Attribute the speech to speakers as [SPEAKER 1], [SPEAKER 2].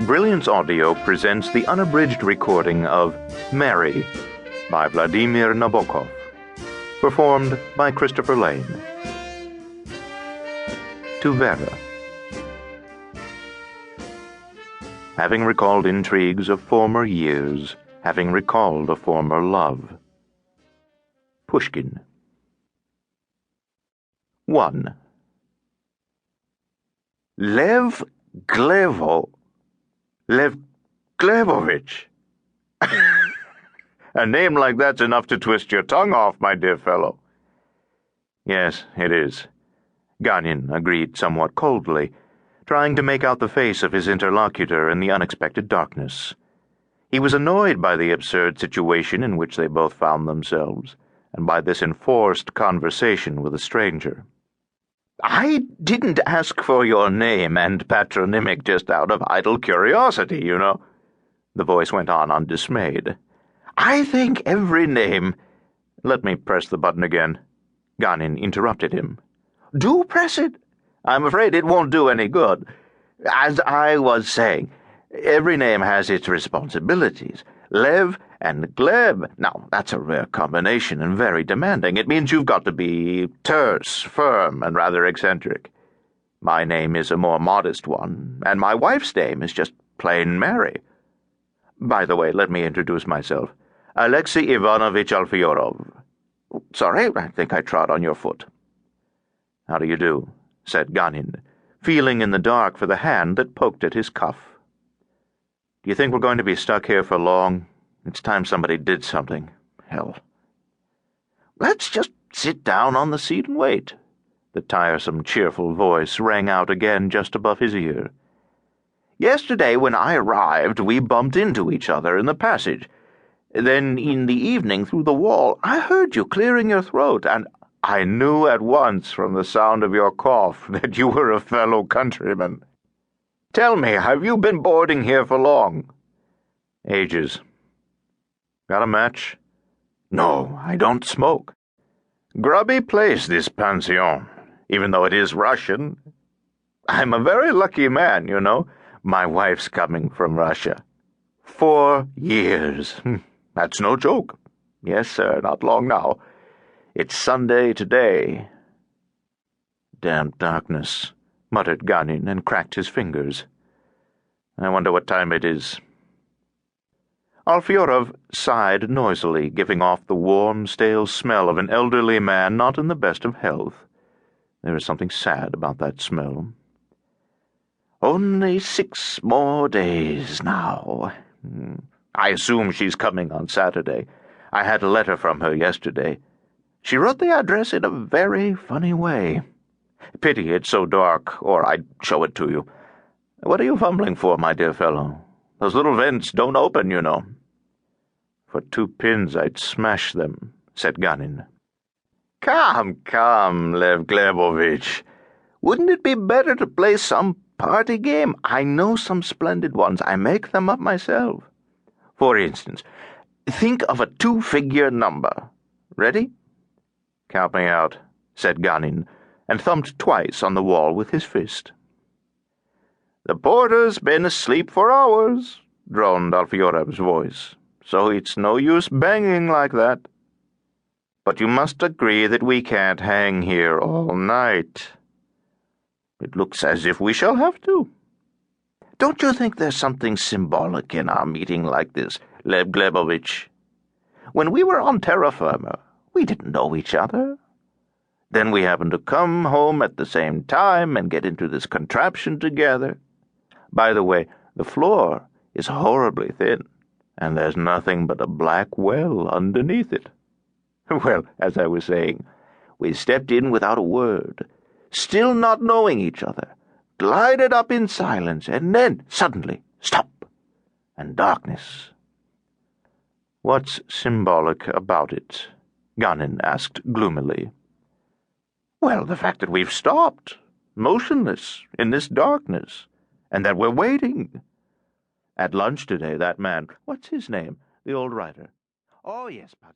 [SPEAKER 1] Brilliance Audio presents the unabridged recording of Mary by Vladimir Nabokov, performed by Christopher Lane. To Vera. Having recalled intrigues of former years, having recalled a former love. Pushkin. 1. Lev Glebovich. A name like that's enough to twist your tongue off, my dear fellow. Yes, it is. Ganin agreed somewhat coldly, trying to make out the face of his interlocutor in the unexpected darkness. He was annoyed by the absurd situation in which they both found themselves, and by this enforced conversation with a stranger. I didn't ask for your name and patronymic just out of idle curiosity, you know, the voice went on undismayed. I think every name— Let me press the button again. Ganin interrupted him. Do press it. I'm afraid it won't do any good. As I was saying, every name has its responsibilities. Lev and Gleb. Now, that's a rare combination and very demanding. It means you've got to be terse, firm, and rather eccentric. My name is a more modest one, and my wife's name is just plain Mary. By the way, let me introduce myself. Alexei Ivanovich Alfyorov. Sorry, I think I trod on your foot. How do you do? Said Ganin, feeling in the dark for the hand that poked at his cuff. Do you think we're going to be stuck here for long? It's time somebody did something. Hell. Let's just sit down on the seat and wait. The tiresome, cheerful voice rang out again just above his ear. Yesterday, when I arrived, we bumped into each other in the passage. Then, in the evening, through the wall, I heard you clearing your throat, and I knew at once from the sound of your cough that you were a fellow countryman. Tell me, have you been boarding here for long? Ages. Got a match? No, I don't smoke. Grubby place, this pension, even though it is Russian. I'm a very lucky man, you know. My wife's coming from Russia. 4 years. That's no joke. Yes, sir, not long now. It's Sunday today. Damn darkness, muttered Ganin and cracked his fingers. I wonder what time it is. Alfyorov sighed noisily, giving off the warm, stale smell of an elderly man not in the best of health. There is something sad about that smell. Only 6 more days now. I assume she's coming on Saturday. I had a letter from her yesterday. She wrote the address in a very funny way. Pity it's so dark, or I'd show it to you. What are you fumbling for, my dear fellow? Those little vents don't open, you know. For 2 pins I'd smash them, said Ganin. Come, Lev Glebovich. Wouldn't it be better to play some party game? I know some splendid ones. I make them up myself. For instance, think of a 2-figure number. Ready? Count me out, said Ganin, and thumped twice on the wall with his fist. The porter's been asleep for hours, droned Alfyorov's voice, so it's no use banging like that. But you must agree that we can't hang here all night. It looks as if we shall have to. Don't you think there's something symbolic in our meeting like this, Lev Glebovich? When we were on terra firma, we didn't know each other. Then we happened to come home at the same time and get into this contraption together. By the way, the floor is horribly thin, and there's nothing but a black well underneath it. Well, as I was saying, we stepped in without a word, still not knowing each other, glided up in silence, and then, suddenly, stop, and darkness. What's symbolic about it? Ganin asked gloomily. Well, the fact that we've stopped, motionless, in this darkness, and that we're waiting. At lunch today, that man— What's his name? The old writer. Oh, yes, Patty.